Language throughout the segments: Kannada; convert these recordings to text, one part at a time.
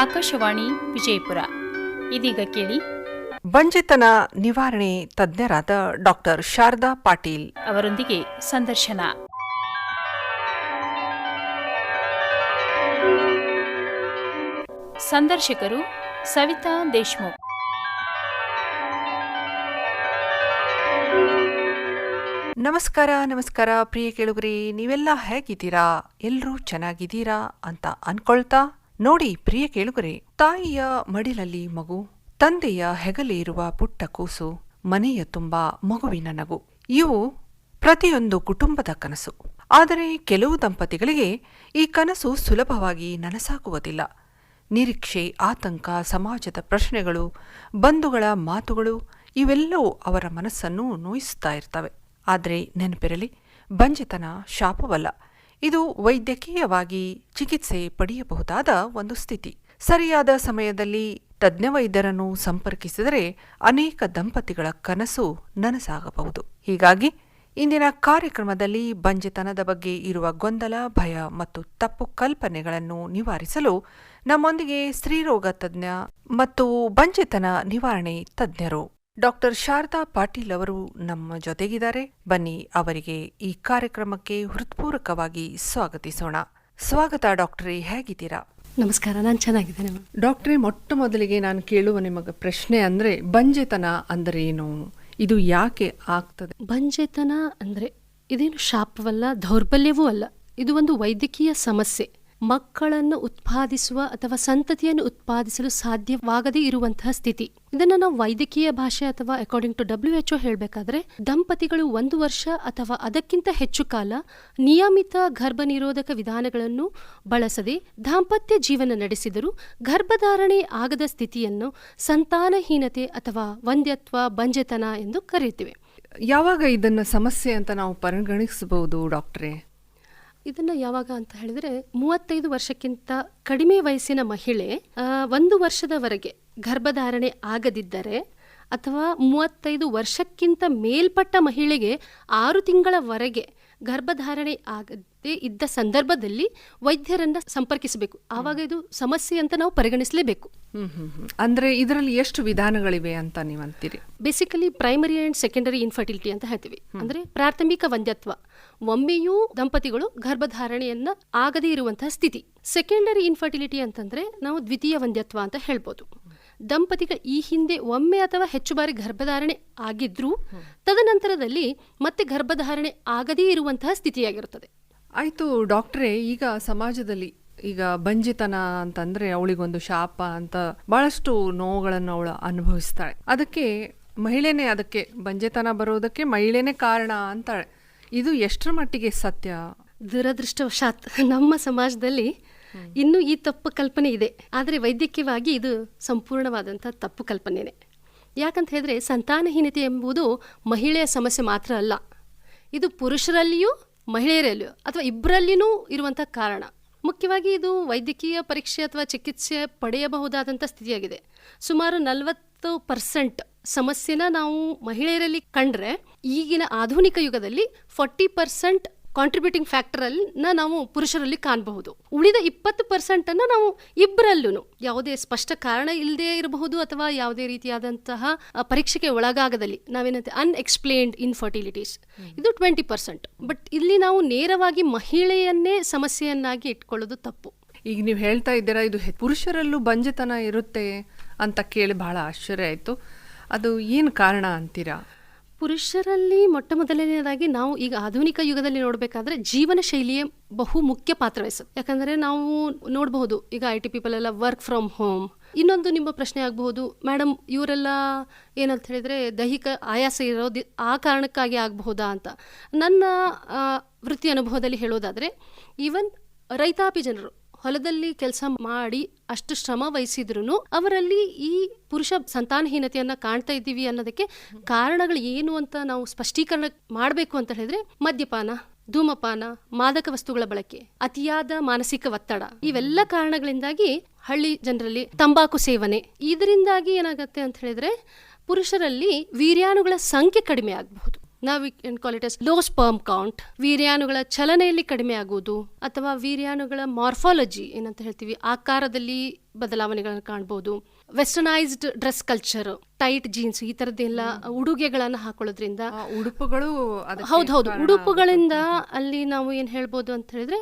ಆಕಾಶವಾಣಿ ವಿಜಯಪುರ. ಇದೀಗ ಕೇಳಿ ಬಂಜೆತನ ನಿವಾರಣೆ ತಜ್ಞರಾದ ಡಾಕ್ಟರ್ ಶಾರದಾ ಪಾಟೀಲ್ ಅವರೊಂದಿಗೆ ಸಂದರ್ಶನ. ಸಂದರ್ಶಕರು ಸವಿತಾ ದೇಶಮುಖ್. ನಮಸ್ಕಾರ ಪ್ರಿಯ ಕೇಳುಗರೆ, ನೀವೆಲ್ಲ ಹೇಗಿದ್ದೀರಾ? ಎಲ್ಲರೂ ಚೆನ್ನಾಗಿದ್ದೀರಾ ಅಂತ ಅನ್ಕೊಳ್ತಾ ನೋಡಿ ಪ್ರಿಯ ಕೇಳುಗರೆ, ತಾಯಿಯ ಮಡಿಲಲ್ಲಿ ಮಗು, ತಂದೆಯ ಹೆಗಲೇ ಇರುವ ಪುಟ್ಟ ಕೂಸು, ಮನೆಯ ತುಂಬಾ ಮಗುವಿನ ನಗು, ಇವು ಪ್ರತಿಯೊಂದು ಕುಟುಂಬದ ಕನಸು. ಆದರೆ ಕೆಲವು ದಂಪತಿಗಳಿಗೆ ಈ ಕನಸು ಸುಲಭವಾಗಿ ನನಸಾಗುವುದಿಲ್ಲ. ನಿರೀಕ್ಷೆ, ಆತಂಕ, ಸಮಾಜದ ಪ್ರಶ್ನೆಗಳು, ಬಂಧುಗಳ ಮಾತುಗಳು ಇವೆಲ್ಲವೂ ಅವರ ಮನಸ್ಸನ್ನು ನೋಯಿಸುತ್ತಾ ಇರ್ತವೆ. ಆದರೆ ನೆನಪಿರಲಿ, ಬಂಜೆತನ ಶಾಪವಲ್ಲ, ಇದು ವೈದ್ಯಕೀಯವಾಗಿ ಚಿಕಿತ್ಸೆ ಪಡೆಯಬಹುದಾದ ಒಂದು ಸ್ಥಿತಿ. ಸರಿಯಾದ ಸಮಯದಲ್ಲಿ ತಜ್ಞ ವೈದ್ಯರನ್ನು ಸಂಪರ್ಕಿಸಿದರೆ ಅನೇಕ ದಂಪತಿಗಳ ಕನಸು ನನಸಾಗಬಹುದು. ಹೀಗಾಗಿ ಇಂದಿನ ಕಾರ್ಯಕ್ರಮದಲ್ಲಿ ಬಂಜೆತನದ ಬಗ್ಗೆ ಇರುವ ಗೊಂದಲ, ಭಯ ಮತ್ತು ತಪ್ಪು ಕಲ್ಪನೆಗಳನ್ನು ನಿವಾರಿಸಲು ನಮ್ಮೊಂದಿಗೆ ಸ್ತ್ರೀರೋಗ ತಜ್ಞ ಮತ್ತು ಬಂಜೆತನ ನಿವಾರಣೆ ತಜ್ಞರು ಡಾಕ್ಟರ್ ಶಾರದಾ ಪಾಟೀಲ್ ಅವರು ನಮ್ಮ ಜೊತೆಗಿದ್ದಾರೆ. ಬನ್ನಿ ಅವರಿಗೆ ಈ ಕಾರ್ಯಕ್ರಮಕ್ಕೆ ಹೃತ್ಪೂರ್ವಕವಾಗಿ ಸ್ವಾಗತಿಸೋಣ. ಸ್ವಾಗತ ಡಾಕ್ಟ್ರೇ, ಹೇಗಿದ್ದೀರಾ? ನಮಸ್ಕಾರ, ನಾನು ಚೆನ್ನಾಗಿದ್ದೇನೆ. ಡಾಕ್ಟ್ರೇ, ಮೊಟ್ಟ ಮೊದಲಿಗೆ ನಾನು ಕೇಳುವ ನಿಮಗೆ ಪ್ರಶ್ನೆ ಅಂದ್ರೆ, ಬಂಜೆತನ ಅಂದ್ರೆ ಏನು? ಇದು ಯಾಕೆ ಆಗ್ತದೆ? ಬಂಜೆತನ ಅಂದ್ರೆ ಇದೇನು ಶಾಪವಲ್ಲ, ದೌರ್ಬಲ್ಯವೂ ಅಲ್ಲ. ಇದು ಒಂದು ವೈದ್ಯಕೀಯ ಸಮಸ್ಯೆ. ಮಕ್ಕಳನ್ನು ಉತ್ಪಾದಿಸುವ ಅಥವಾ ಸಂತತಿಯನ್ನು ಉತ್ಪಾದಿಸಲು ಸಾಧ್ಯವಾಗದೇ ಇರುವಂತಹ ಸ್ಥಿತಿ. ಇದನ್ನು ನಾವು ವೈದ್ಯಕೀಯ ಭಾಷೆ ಅಥವಾ ಅಕಾರ್ಡಿಂಗ್ ಟು WHO ಹೇಳಬೇಕಾದ್ರೆ, ದಂಪತಿಗಳು 1 ವರ್ಷ ಅಥವಾ ಅದಕ್ಕಿಂತ ಹೆಚ್ಚು ಕಾಲ ನಿಯಮಿತ ಗರ್ಭ ನಿರೋಧಕ ವಿಧಾನಗಳನ್ನು ಬಳಸದೆ ದಾಂಪತ್ಯ ಜೀವನ ನಡೆಸಿದರೂ ಗರ್ಭಧಾರಣೆ ಆಗದ ಸ್ಥಿತಿಯನ್ನು ಸಂತಾನಹೀನತೆ ಅಥವಾ ವಂದ್ಯತ್ವ, ಬಂಜೆತನ ಎಂದು ಕರೆಯುತ್ತೇವೆ. ಯಾವಾಗ ಇದನ್ನ ಸಮಸ್ಯೆ ಅಂತ ನಾವು ಪರಿಗಣಿಸಬಹುದು ಡಾಕ್ಟ್ರೇ? ಇದನ್ನ ಯಾವಾಗ ಅಂತ ಹೇಳಿದ್ರೆ, 35 ವರ್ಷಕ್ಕಿಂತ ಕಡಿಮೆ ವಯಸ್ಸಿನ ಮಹಿಳೆ 1 ವರ್ಷದವರೆಗೆ ಗರ್ಭಧಾರಣೆ ಆಗದಿದ್ದರೆ, ಅಥವಾ 35 ವರ್ಷಕ್ಕಿಂತ ಮೇಲ್ಪಟ್ಟ ಮಹಿಳೆಗೆ 6 ತಿಂಗಳವರೆಗೆ ಗರ್ಭಧಾರಣೆ ಆಗದೇ ಇದ್ದ ಸಂದರ್ಭದಲ್ಲಿ ವೈದ್ಯರನ್ನ ಸಂಪರ್ಕಿಸಬೇಕು. ಆವಾಗ ಇದು ಸಮಸ್ಯೆ ಅಂತ ನಾವು ಪರಿಗಣಿಸಲೇಬೇಕು. ಅಂದ್ರೆ ಇದರಲ್ಲಿ ಎಷ್ಟು ವಿಧಾನಗಳಿವೆ ಅಂತ ನೀವು ಅಂತೀರಿ? Basically primary and secondary infertility ಅಂತ ಹೇಳ್ತೀವಿ. ಅಂದ್ರೆ ಪ್ರಾಥಮಿಕ ವಂದ್ಯತ್ವ, ಒಮ್ಮೆಯೂ ದಂಪತಿಗಳು ಗರ್ಭಧಾರಣೆಯನ್ನ ಆಗದೇ ಇರುವಂತಹ ಸ್ಥಿತಿ. ಸೆಕೆಂಡರಿ ಇನ್ಫರ್ಟಿಲಿಟಿ ಅಂತಂದ್ರೆ ನಾವು ದ್ವಿತೀಯ ವಂದ್ಯತ್ವ ಅಂತ ಹೇಳ್ಬೋದು. ದಂಪತಿಗಳು ಈ ಹಿಂದೆ ಒಮ್ಮೆ ಅಥವಾ ಹೆಚ್ಚು ಬಾರಿ ಗರ್ಭಧಾರಣೆ ಆಗಿದ್ರೂ ತದನಂತರದಲ್ಲಿ ಮತ್ತೆ ಗರ್ಭಧಾರಣೆ ಆಗದೇ ಇರುವಂತಹ ಸ್ಥಿತಿಯಾಗಿರುತ್ತದೆ. ಆಯ್ತು ಡಾಕ್ಟ್ರೇ, ಈಗ ಸಮಾಜದಲ್ಲಿ ಈಗ ಬಂಜೆತನ ಅಂತಂದ್ರೆ ಅವಳಿಗೊಂದು ಶಾಪ ಅಂತ ಬಹಳಷ್ಟು ನೋವುಗಳನ್ನು ಅವಳು ಅನುಭವಿಸ್ತಾಳೆ. ಅದಕ್ಕೆ ಮಹಿಳೆನೇ, ಅದಕ್ಕೆ ಬಂಜೆತನ ಬರೋದಕ್ಕೆ ಮಹಿಳೆನೇ ಕಾರಣ ಅಂತಾಳೆ. ಇದು ಎಷ್ಟರ ಮಟ್ಟಿಗೆ ಸತ್ಯ? ದುರದೃಷ್ಟವಶಾತ್ ನಮ್ಮ ಸಮಾಜದಲ್ಲಿ ಇನ್ನೂ ಈ ತಪ್ಪು ಕಲ್ಪನೆ ಇದೆ. ಆದರೆ ವೈದ್ಯಕೀಯವಾಗಿ ಇದು ಸಂಪೂರ್ಣವಾದಂಥ ತಪ್ಪು ಕಲ್ಪನೆನೇ. ಯಾಕಂತ ಹೇಳಿದ್ರೆ, ಸಂತಾನಹೀನತೆ ಎಂಬುದು ಮಹಿಳೆಯ ಸಮಸ್ಯೆ ಮಾತ್ರ ಅಲ್ಲ. ಇದು ಪುರುಷರಲ್ಲಿಯೂ ಮಹಿಳೆಯರಲ್ಲಿಯೂ ಅಥವಾ ಇಬ್ಬರಲ್ಲಿಯೂ ಇರುವಂಥ ಕಾರಣ. ಮುಖ್ಯವಾಗಿ ಇದು ವೈದ್ಯಕೀಯ ಪರೀಕ್ಷೆ ಅಥವಾ ಚಿಕಿತ್ಸೆ ಪಡೆಯಬಹುದಾದಂಥ ಸ್ಥಿತಿಯಾಗಿದೆ. ಸುಮಾರು 40% ಸಮಸ್ಯೆನ ನಾವು ಮಹಿಳೆಯರಲ್ಲಿ ಕಂಡ್ರೆ, ಈಗಿನ ಆಧುನಿಕ ಯುಗದಲ್ಲಿ 40% ಕಾಂಟ್ರಿಬ್ಯೂಟಿಂಗ್ ಫ್ಯಾಕ್ಟರ್ ಅನ್ನ ನಾವು ಪುರುಷರಲ್ಲಿ ಕಾಣಬಹುದು. ಉಳಿದ 20% ನಾವು ಇಬ್ಬರಲ್ಲೂ ಯಾವುದೇ ಸ್ಪಷ್ಟ ಕಾರಣ ಇಲ್ಲದೆ ಇರಬಹುದು ಅಥವಾ ಯಾವುದೇ ರೀತಿಯಾದಂತಹ ಪರೀಕ್ಷೆಗೆ ಒಳಗಾಗದಲ್ಲಿ ನಾವೇನಂತೆ ಅನ್ಎಕ್ಸ್ಪ್ಲೇನ್ಡ್ ಇನ್ಫರ್ಟಿಲಿಟೀಸ್, ಇದು 20%. ಬಟ್ ಇಲ್ಲಿ ನಾವು ನೇರವಾಗಿ ಮಹಿಳೆಯನ್ನೇ ಸಮಸ್ಯೆಯನ್ನಾಗಿ ಇಟ್ಕೊಳ್ಳೋದು ತಪ್ಪು. ಈಗ ನೀವು ಹೇಳ್ತಾ ಇದ್ದೀರಾ ಇದು ಪುರುಷರಲ್ಲೂ ಬಂಜೆತನ ಇರುತ್ತೆ ಅಂತ ಕೇಳಿ ಬಹಳ ಆಶ್ಚರ್ಯ ಆಯ್ತು. ಅದು ಏನು ಕಾರಣ ಅಂತೀರಾ? ಪುರುಷರಲ್ಲಿ ಮೊಟ್ಟ ಮೊದಲನೇದಾಗಿ ನಾವು ಈಗ ಆಧುನಿಕ ಯುಗದಲ್ಲಿ ನೋಡಬೇಕಾದ್ರೆ ಜೀವನ ಶೈಲಿಯೇ ಬಹು ಮುಖ್ಯ ಪಾತ್ರ ವಹಿಸುತ್ತೆ. ಯಾಕಂದರೆ ನಾವು ನೋಡಬಹುದು, ಈಗ IT ಪೀಪಲ್ ಎಲ್ಲ ವರ್ಕ್ ಫ್ರಮ್ ಹೋಮ್. ಇನ್ನೊಂದು ನಿಮ್ಮ ಪ್ರಶ್ನೆ ಆಗಬಹುದು, ಮೇಡಮ್ ಇವರೆಲ್ಲ ಏನಂತ ಹೇಳಿದರೆ ದೈಹಿಕ ಆಯಾಸ ಇರೋದು ಆ ಕಾರಣಕ್ಕಾಗಿ ಆಗಬಹುದಾ ಅಂತ. ನನ್ನ ವೃತ್ತಿ ಅನುಭವದಲ್ಲಿ ಹೇಳೋದಾದರೆ, ಈವನ್ ರೈತಾಪಿ ಜನರು ಹೊಲದಲ್ಲಿ ಕೆಲಸ ಮಾಡಿ ಅಷ್ಟು ಶ್ರಮ ವಹಿಸಿದ್ರು ಅವರಲ್ಲಿ ಈ ಪುರುಷ ಸಂತಾನಹೀನತೆಯನ್ನ ಕಾಣ್ತಾ ಇದ್ದೀವಿ ಅನ್ನೋದಕ್ಕೆ ಕಾರಣಗಳು ಏನು ಅಂತ ನಾವು ಸ್ಪಷ್ಟೀಕರಣ ಮಾಡಬೇಕು ಅಂತ ಹೇಳಿದ್ರೆ, ಮದ್ಯಪಾನ, ಧೂಮಪಾನ, ಮಾದಕ ವಸ್ತುಗಳ ಬಳಕೆ, ಅತಿಯಾದ ಮಾನಸಿಕ ಒತ್ತಡ, ಇವೆಲ್ಲ ಕಾರಣಗಳಿಂದಾಗಿ ಹಳ್ಳಿ ಜನರಲ್ಲಿ ತಂಬಾಕು ಸೇವನೆ, ಇದರಿಂದಾಗಿ ಏನಾಗುತ್ತೆ ಅಂತ ಹೇಳಿದ್ರೆ ಪುರುಷರಲ್ಲಿ ವೀರ್ಯಾಣುಗಳ ಸಂಖ್ಯೆ ಕಡಿಮೆ ಆಗಬಹುದು. ನಾವು call it as low sperm count, ವೀರ್ಯಾಣುಗಳ ಚಲನೆಯಲ್ಲಿ ಕಡಿಮೆ ಆಗುವುದು, ಅಥವಾ ವೀರ್ಯಾಣುಗಳ ಮಾರ್ಫಾಲಜಿ ಏನಂತ ಹೇಳ್ತೀವಿ, ಆಕಾರದಲ್ಲಿ ಬದಲಾವಣೆಗಳನ್ನು ಕಾಣ್ಬೋದು. Westernised dress culture, tight jeans, ಈ ಥರದ್ದೆಲ್ಲ ಉಡುಗೆಗಳನ್ನು ಹಾಕೊಳ್ಳೋದ್ರಿಂದ, ಉಡುಪುಗಳು ಹೌದು ಉಡುಪುಗಳಿಂದ ಅಲ್ಲಿ ನಾವು ಏನು ಹೇಳ್ಬೋದು ಅಂತ ಹೇಳಿದ್ರೆ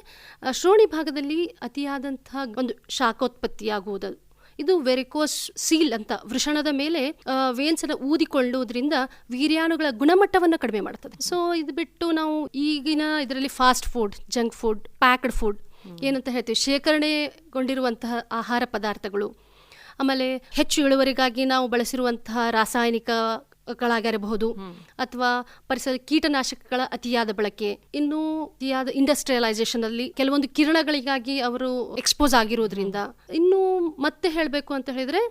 ಶ್ರೋಣಿ ಭಾಗದಲ್ಲಿ ಅತಿಯಾದಂತಹ ಒಂದು ಶಾಖೋತ್ಪತ್ತಿ ಆಗುವುದು. ಇದು ವೆರಿಕೋಸ್ ಸೀಲ್ ಅಂತ ವೃಷಣದ ಮೇಲೆ ವೇನ್ಸ್ ಅನ್ನು ಊದಿಕೊಳ್ಳುವುದರಿಂದ ವೀರ್ಯಾಣುಗಳ ಗುಣಮಟ್ಟವನ್ನು ಕಡಿಮೆ ಮಾಡ್ತದೆ. ಸೊ ಇದು ಬಿಟ್ಟು ನಾವು ಈಗಿನ ಇದರಲ್ಲಿ fast food, junk food, packed food ಏನಂತ ಹೇಳ್ತೀವಿ, ಶೇಖರಣೆಗೊಂಡಿರುವಂತಹ ಆಹಾರ ಪದಾರ್ಥಗಳು, ಆಮೇಲೆ ಹೆಚ್ಚು ಇಳುವರಿಗಾಗಿ ನಾವು ಬಳಸಿರುವಂತಹ ರಾಸಾಯನಿಕಗಳಾಗಿರಬಹುದು, ಅಥವಾ ಪರಿಸರ ಕೀಟನಾಶಕಗಳ ಅತಿಯಾದ ಬಳಕೆ, ಇನ್ನು ಅತಿಯಾದ ಇಂಡಸ್ಟ್ರಿಯಲೈಸೇಷನ್ ಅಲ್ಲಿ ಕೆಲವೊಂದು ಕಿರಣಗಳಿಗಾಗಿ ಅವರು ಎಕ್ಸ್ಪೋಸ್ ಆಗಿರೋದ್ರಿಂದ, ಇನ್ನು ಮತ್ತೆ ಹೇಳಬೇಕು ಅಂತ ಹೇಳಿದ್ರೆ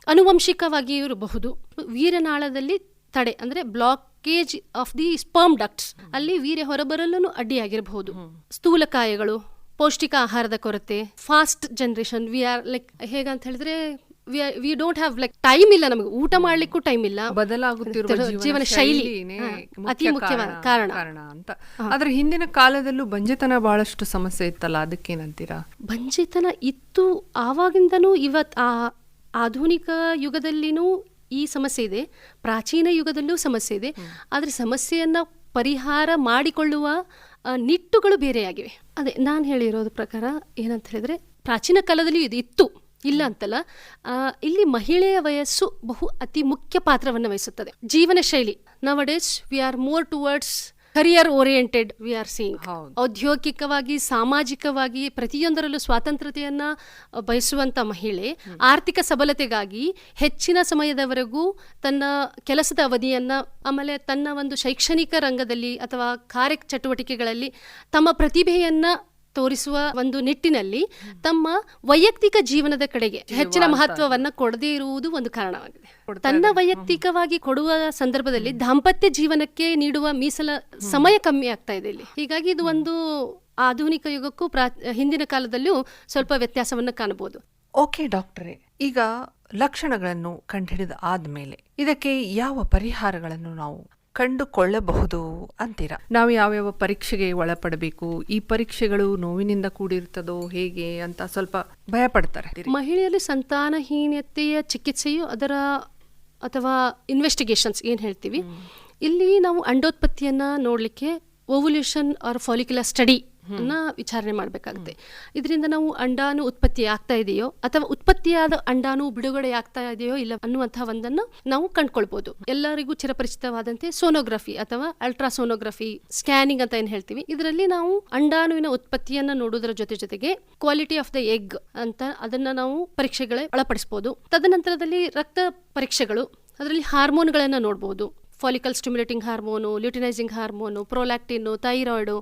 ಅನುವಂಶಿಕವಾಗಿ ಇರಬಹುದು. ವೀರ್ಯನಾಳದಲ್ಲಿ ತಡೆ ಅಂದ್ರೆ blockage of the sperm ducts, ಅಲ್ಲಿ ವೀರ್ಯ ಹೊರಬರಲು ಅಡ್ಡಿಯಾಗಿರಬಹುದು. ಸ್ಥೂಲಕಾಯಗಳು, ಪೌಷ್ಟಿಕ ಆಹಾರದ ಕೊರತೆ, fast generation, we are like ಹೇಗಂತ ಹೇಳಿದ್ರೆ we don't have like time ಇಲ್ಲ, ನಮಗೆ ಊಟ ಮಾಡ್ಲಿಕ್ಕೂ ಟೈಮ್ ಇಲ್ಲ, ಬದಲಾಗುತ್ತಿರುವ ಜೀವನ ಶೈಲಿ ಅತಿ ಮುಖ್ಯವಾದ ಕಾರಣ ಅಂತ. ಆದ್ರೆ ಹಿಂದಿನ ಕಾಲದಲ್ಲೂ ಬಂಜೆತನ ಬಹಳಷ್ಟು ಸಮಸ್ಯೆ ಇತ್ತಲ್ಲ, ಅದಕ್ಕೇನಂತೀರಾ? ಬಂಜೆತನ ಇತ್ತು ಆವಾಗಿಂದನೂ, ಆಧುನಿಕ ಯುಗದಲ್ಲಿನೂ ಈ ಸಮಸ್ಯೆ ಇದೆ, ಪ್ರಾಚೀನ ಯುಗದಲ್ಲೂ ಸಮಸ್ಯೆ ಇದೆ. ಆದರೆ ಸಮಸ್ಯೆಯನ್ನ ಪರಿಹಾರ ಮಾಡಿಕೊಳ್ಳುವ ನಿಟ್ಟುಗಳು ಬೇರೆಯಾಗಿವೆ. ಅದೇ ನಾನು ಹೇಳಿರೋದ್ರ ಪ್ರಕಾರ ಏನಂತ ಹೇಳಿದ್ರೆ ಪ್ರಾಚೀನ ಕಾಲದಲ್ಲಿ ಇದು ಇತ್ತು, ಇಲ್ಲ ಅಂತಲ್ಲ. ಇಲ್ಲಿ ಮಹಿಳೆಯ ವಯಸ್ಸು ಅತಿ ಮುಖ್ಯ ಪಾತ್ರವನ್ನು ವಹಿಸುತ್ತದೆ. ಜೀವನ ಶೈಲಿ, nowadays we are more towards career oriented, we are seeing. ಔದ್ಯೋಗಿಕವಾಗಿ, ಸಾಮಾಜಿಕವಾಗಿ ಪ್ರತಿಯೊಂದರಲ್ಲೂ ಸ್ವಾತಂತ್ರ್ಯತೆಯನ್ನ ಬಯಸುವಂತ ಮಹಿಳೆ ಆರ್ಥಿಕ ಸಬಲತೆಗಾಗಿ ಹೆಚ್ಚಿನ ಸಮಯದವರೆಗೂ ತನ್ನ ಕೆಲಸದ ಅವಧಿಯನ್ನ, ಆಮೇಲೆ ತನ್ನ ಒಂದು ಶೈಕ್ಷಣಿಕ ರಂಗದಲ್ಲಿ ಅಥವಾ ಕಾರ್ಯ ಚಟುವಟಿಕೆಗಳಲ್ಲಿ ತಮ್ಮ ಪ್ರತಿಭೆಯನ್ನ ತೋರಿಸುವ ಒಂದು ನಿಟ್ಟಿನಲ್ಲಿ ತಮ್ಮ ವೈಯಕ್ತಿಕ ಜೀವನದ ಕಡೆಗೆ ಹೆಚ್ಚಿನ ಮಹತ್ವವನ್ನ ಕೊಡದೇ ಇರುವುದು ಒಂದು ಕಾರಣವಾಗಿದೆ. ತನ್ನ ವೈಯಕ್ತಿಕವಾಗಿ ಕೊಡುವ ಸಂದರ್ಭದಲ್ಲಿ ದಾಂಪತ್ಯ ಜೀವನಕ್ಕೆ ನೀಡುವ ಮೀಸಲ ಸಮಯ ಕಮ್ಮಿ ಆಗ್ತಾ ಇದೆ ಇಲ್ಲಿ. ಹೀಗಾಗಿ ಇದು ಒಂದು ಆಧುನಿಕ ಯುಗಕ್ಕೂ ಹಿಂದಿನ ಕಾಲದಲ್ಲೂ ಸ್ವಲ್ಪ ವ್ಯತ್ಯಾಸವನ್ನು ಕಾಣಬಹುದು. ಓಕೆ ಡಾಕ್ಟರೇ, ಈಗ ಲಕ್ಷಣಗಳನ್ನು ಕಂಡುಹಿಡಿದ ಆದ್ಮೇಲೆ ಇದಕ್ಕೆ ಯಾವ ಪರಿಹಾರಗಳನ್ನು ನಾವು ಕಂಡುಕೊಳ್ಳಬಹುದು ಅಂತೀರಾ? ನಾವು ಯಾವ್ಯಾವ ಪರೀಕ್ಷೆಗೆ ಒಳಪಡಬೇಕು, ಈ ಪರೀಕ್ಷೆಗಳು ನೋವಿನಿಂದ ಕೂಡಿರ್ತದೋ ಹೇಗೆ ಅಂತ ಸ್ವಲ್ಪ ಭಯ ಪಡ್ತಾರೆ. ಮಹಿಳೆಯಲ್ಲಿ ಸಂತಾನಹೀನತೆಯ ಚಿಕಿತ್ಸೆಯು ಅದರ ಅಥವಾ ಇನ್ವೆಸ್ಟಿಗೇಷನ್ಸ್ ಏನ್ ಹೇಳ್ತೀವಿ, ಇಲ್ಲಿ ನಾವು ಅಂಡೋತ್ಪತ್ತಿಯನ್ನ ನೋಡ್ಲಿಕ್ಕೆ ಓವ್ಯುಲೇಷನ್ ಆರ್ ಫಾಲಿಕ್ಯುಲರ್ ಸ್ಟಡಿ ಅನ್ನ ವಿಚಾರಣೆ ಮಾಡಬೇಕಾಗುತ್ತೆ. ಇದರಿಂದ ನಾವು ಅಂಡಾಣು ಉತ್ಪತ್ತಿ ಆಗ್ತಾ ಇದೆಯೋ ಅಥವಾ ಉತ್ಪತ್ತಿಯಾದ ಅಂಡಾಣು ಬಿಡುಗಡೆ ಆಗ್ತಾ ಇದೆಯೋ ಇಲ್ಲ ಅನ್ನುವಂತಹ ಒಂದನ್ನು ನಾವು ಕಂಡುಕೊಳ್ಬಹುದು. ಎಲ್ಲರಿಗೂ ಚಿರಪರಿಚಿತವಾದಂತೆ ಸೋನೋಗ್ರಫಿ ಅಥವಾ ಅಲ್ಟ್ರಾಸೋನೋಗ್ರಫಿ ಸ್ಕ್ಯಾನಿಂಗ್ ಅಂತ ಏನ್ ಹೇಳ್ತೀವಿ, ಇದರಲ್ಲಿ ನಾವು ಅಂಡಾಣುವಿನ ಉತ್ಪತ್ತಿಯನ್ನ ನೋಡುವುದರ ಜೊತೆಗೆ ಕ್ವಾಲಿಟಿ ಆಫ್ ದ ಎಗ್ ಅಂತ ಅದನ್ನ ನಾವು ಪರೀಕ್ಷೆಗಳೇ ಒಳಪಡಿಸಬಹುದು. ತದನಂತರದಲ್ಲಿ ರಕ್ತ ಪರೀಕ್ಷೆಗಳು, ಅದರಲ್ಲಿ ಹಾರ್ಮೋನ್ಗಳನ್ನ ನೋಡಬಹುದು. Follicle stimulating hormone, luteinising hormone, prolactin, thyroid,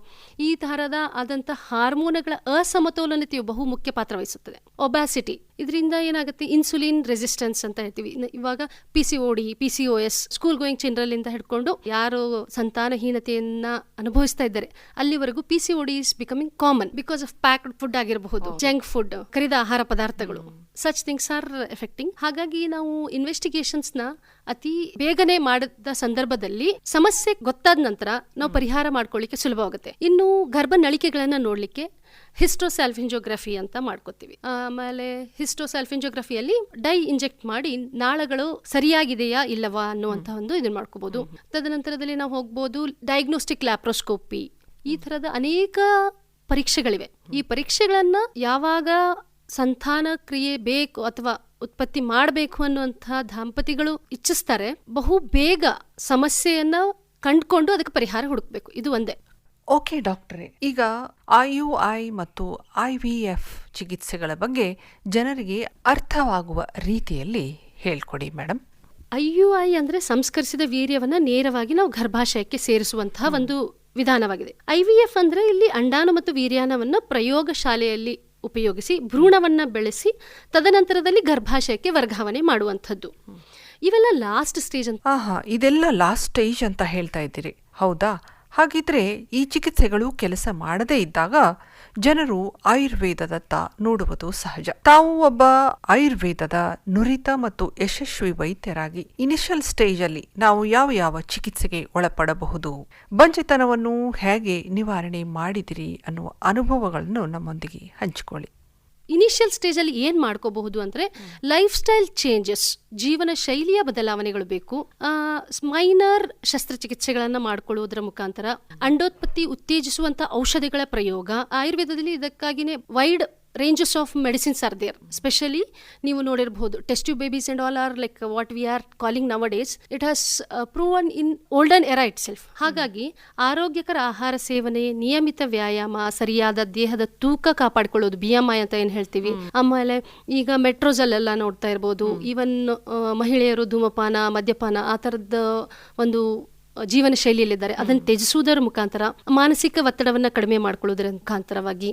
ಈ ತರಹದ ಆದಂತಹ ಹಾರ್ಮೋನುಗಳ ಅಸಮತೋಲನತೆಯು ಬಹು ಮುಖ್ಯ ಪಾತ್ರ ವಹಿಸುತ್ತದೆ. ಒಬ್ಯಾಸಿಟಿ, ಇದರಿಂದ ಏನಾಗುತ್ತೆ, ಇನ್ಸುಲಿನ್ ರೆಸಿಸ್ಟೆನ್ಸ್ ಅಂತ ಹೇಳ್ತೀವಿ. ಇವಾಗ PCOD, PCOS, school going children ಇಂದ ಹಿಡ್ಕೊಂಡು ಯಾರು ಸಂತಾನಹೀನತೆಯನ್ನ ಅನುಭವಿಸ್ತಾ ಇದ್ದಾರೆ ಅಲ್ಲಿವರೆಗೂ PCOD is becoming common because of packed food ಆಗಿರಬಹುದು, ಜಂಕ್ ಫುಡ್, ಕರಿದ ಆಹಾರ ಪದಾರ್ಥಗಳು, ಸಚ್ ಥಿಂಗ್ಸ್ ಆರ್ ಎಫೆಕ್ಟಿಂಗ್. ಹಾಗಾಗಿ ನಾವು ಇನ್ವೆಸ್ಟಿಗೇಷನ್ಸ್ ನ ಅತಿ ಬೇಗನೆ ಮಾಡಿದ ಸಂದರ್ಭದಲ್ಲಿ ಸಮಸ್ಯೆ ಗೊತ್ತಾದ ನಂತರ ನಾವು ಪರಿಹಾರ ಮಾಡ್ಕೊಳ್ಳಿಕ್ಕೆ ಸುಲಭವಾಗುತ್ತೆ. ಇನ್ನು ಗರ್ಭ ನಳಿಕೆಗಳನ್ನ ನೋಡ್ಲಿಕ್ಕೆ ಹಿಸ್ಟೋಸ್ಯಾಲ್ಫಿಂಜೋಗ್ರಫಿ ಅಂತ ಮಾಡ್ಕೋತೀವಿ. ಆಮೇಲೆ ಹಿಸ್ಟೋಸ್ಯಾಲ್ಫಿಂಜೋಗ್ರಫಿಯಲ್ಲಿ ಡೈ ಇಂಜೆಕ್ಟ್ ಮಾಡಿ ನಾಳಗಳು ಸರಿಯಾಗಿದೆಯಾ ಇಲ್ಲವಾ ಅನ್ನುವಂತ ಒಂದು ಇದನ್ನ ಮಾಡ್ಕೋಬಹುದು. ತದನಂತರದಲ್ಲಿ ನಾವು ಹೋಗ್ಬೋದು ಡಯಾಗ್ನೋಸ್ಟಿಕ್ ಲ್ಯಾಪ್ರೋಸ್ಕೋಪಿ, ಈ ತರದ ಅನೇಕ ಪರೀಕ್ಷೆಗಳಿವೆ. ಈ ಪರೀಕ್ಷೆಗಳನ್ನ ಯಾವಾಗ ಸಂತಾನ ಕ್ರಿಯೆ ಬೇಕು ಅಥವಾ ಉತ್ಪತ್ತಿ ಮಾಡಬೇಕು ಅನ್ನುವಂತಹ ದಾಂಪತಿಗಳು ಇಚ್ಛಿಸ್ತಾರೆ, ಬಹು ಬೇಗ ಸಮಸ್ಯೆಯನ್ನ ಕಂಡುಕೊಂಡು ಅದಕ್ಕೆ ಪರಿಹಾರ ಹುಡುಕ್ಬೇಕು. ಇದು ಒಂದೇ. ಓಕೆ ಡಾಕ್ಟರೇ, ಈಗ IUI ಮತ್ತು IVF ಚಿಕಿತ್ಸೆಗಳ ಬಗ್ಗೆ ಜನರಿಗೆ ಅರ್ಥವಾಗುವ ರೀತಿಯಲ್ಲಿ ಹೇಳ್ಕೊಡಿ ಮೇಡಮ್. IUI ಅಂದ್ರೆ ಸಂಸ್ಕರಿಸಿದ ವೀರ್ಯವನ್ನ ನೇರವಾಗಿ ನಾವು ಗರ್ಭಾಶಯಕ್ಕೆ ಸೇರಿಸುವಂತಹ ಒಂದು ವಿಧಾನವಾಗಿದೆ. IVF ಅಂದ್ರೆ ಇಲ್ಲಿ ಅಂಡಾಣು ಮತ್ತು ವೀರ್ಯಾಣವನ್ನ ಪ್ರಯೋಗಶಾಲೆಯಲ್ಲಿ ಉಪಯೋಗಿಸಿ ಭ್ರೂಣವನ್ನ ಬೆಳೆಸಿ ತದನಂತರದಲ್ಲಿ ಗರ್ಭಾಶಯಕ್ಕೆ ವರ್ಗಾವಣೆ ಮಾಡುವಂಥದ್ದು. ಇವೆಲ್ಲ ಲಾಸ್ಟ್ ಸ್ಟೇಜ್ ಅಂತ. ಇದೆಲ್ಲ ಲಾಸ್ಟ್ ಸ್ಟೇಜ್ ಅಂತ ಹೇಳ್ತಾ ಇದ್ದೀರಿ, ಹೌದಾ? ಹಾಗಿದ್ರೆ ಈ ಚಿಕಿತ್ಸೆಗಳು ಕೆಲಸ ಮಾಡದೇ ಇದ್ದಾಗ ಜನರು ಆಯುರ್ವೇದದತ್ತ ನೋಡುವುದು ಸಹಜ. ತಾವು ಒಬ್ಬ ಆಯುರ್ವೇದದ ನುರಿತ ಮತ್ತು ಯಶಸ್ವಿ ವೈದ್ಯರಾಗಿ ಇನಿಷಿಯಲ್ ಸ್ಟೇಜ್ ಅಲ್ಲಿ ನಾವು ಯಾವ ಚಿಕಿತ್ಸೆಗೆ ಒಳಪಡಬಹುದು, ಬಂಜೆತನವನ್ನು ಹೇಗೆ ನಿವಾರಣೆ ಮಾಡಿದಿರಿ ಅನ್ನುವ ಅನುಭವಗಳನ್ನು ನಮ್ಮೊಂದಿಗೆ ಹಂಚಿಕೊಳ್ಳಿ. ಇನಿಷಿಯಲ್ ಸ್ಟೇಜಲ್ಲಿ ಏನು ಮಾಡ್ಕೋಬಹುದು ಅಂದರೆ ಲೈಫ್ ಸ್ಟೈಲ್ ಚೇಂಜಸ್, ಜೀವನ ಶೈಲಿಯ ಬದಲಾವಣೆಗಳು ಬೇಕು. ಮೈನರ್ ಶಸ್ತ್ರಚಿಕಿತ್ಸೆಗಳನ್ನು ಮಾಡಿಕೊಳ್ಳುವುದರ ಮುಖಾಂತರ ಅಂಡೋತ್ಪತ್ತಿ ಉತ್ತೇಜಿಸುವಂಥ ಔಷಧಿಗಳ ಪ್ರಯೋಗ. ಆಯುರ್ವೇದದಲ್ಲಿ ಇದಕ್ಕಾಗಿಯೇ wide ranges of medicines are there. Especially ನೀವು ನೋಡಿರಬಹುದು test tube babies and all are like what we are calling nowadays. It has proven in olden era itself. ಹಾಗಾಗಿ ಆರೋಗ್ಯಕರ ಆಹಾರ ಸೇವನೆ, ನಿಯಮಿತ ವ್ಯಾಯಾಮ, ಸರಿಯಾದ ದೇಹದ ತೂಕ ಕಾಪಾಡಿಕೊಳ್ಳೋದು, BMI ಅಂತ ಏನು ಹೇಳ್ತೀವಿ. ಆಮೇಲೆ ಈಗ ಮೆಟ್ರೋಸಲ್ ಎಲ್ಲ ನೋಡ್ತಾ ಇರ್ಬೋದು. ಈವನ್ ಮಹಿಳೆಯರು ಧೂಮಪಾನ, ಮದ್ಯಪಾನ ಆ ಥರದ ಒಂದು ಜೀವನ ಶೈಲಿಯಲ್ಲಿದ್ದಾರೆ. ಅದನ್ನು ತ್ಯಜಿಸುವುದರ ಮುಖಾಂತರ ಮಾನಸಿಕ ಒತ್ತಡವನ್ನು ಕಡಿಮೆ ಮಾಡಿಕೊಳ್ಳುವುದರ ಮುಖಾಂತರವಾಗಿ,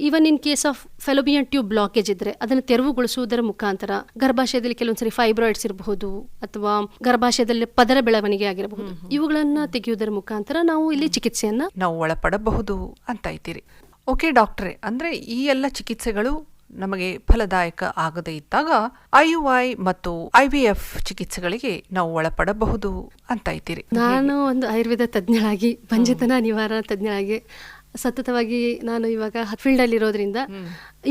even in case of fallopian tube blockage ಇದ್ರೆ ಅದನ್ನು ತೆರವುಗೊಳಿಸುವುದರ ಮುಖಾಂತರ, ಗರ್ಭಾಶಯದಲ್ಲಿ ಕೆಲವೊಂದ್ಸರಿ ಫೈಬ್ರಾಯ್ಡ್ಸ್ ಇರಬಹುದು ಅಥವಾ ಗರ್ಭಾಶಯದಲ್ಲಿ ಪದರ ಬೆಳವಣಿಗೆ ಆಗಿರಬಹುದು, ಇವುಗಳನ್ನ ತೆಗೆಯುವುದರ ಮುಖಾಂತರ ನಾವು ಇಲ್ಲಿ ಚಿಕಿತ್ಸೆಯನ್ನ ನಾವು ಒಳಪಡಬಹುದು ಅಂತ ಇದ್ದೀರಿ. ಓಕೆ ಡಾಕ್ಟ್ರೇ, ಅಂದ್ರೆ ಈ ಎಲ್ಲ ಚಿಕಿತ್ಸೆಗಳು ನಮಗೆ ಫಲದಾಯಕ ಆಗದೇ ಇದ್ದಾಗ IUI ಮತ್ತು IVF ಚಿಕಿತ್ಸೆಗಳಿಗೆ ನಾವು ಒಳಪಡಬಹುದು ಅಂತ ಇದ್ದೀರಿ. ನಾನು ಒಂದು ಆಯುರ್ವೇದ ತಜ್ಞಳಾಗಿ, ಬಂಜೆತನ ನಿವಾರಣಾ ತಜ್ಞಳಾಗಿ ಸತತವಾಗಿ ನಾನು ಇವಾಗ ಫೀಲ್ಡ್ ಅಲ್ಲಿ ಇರೋದ್ರಿಂದ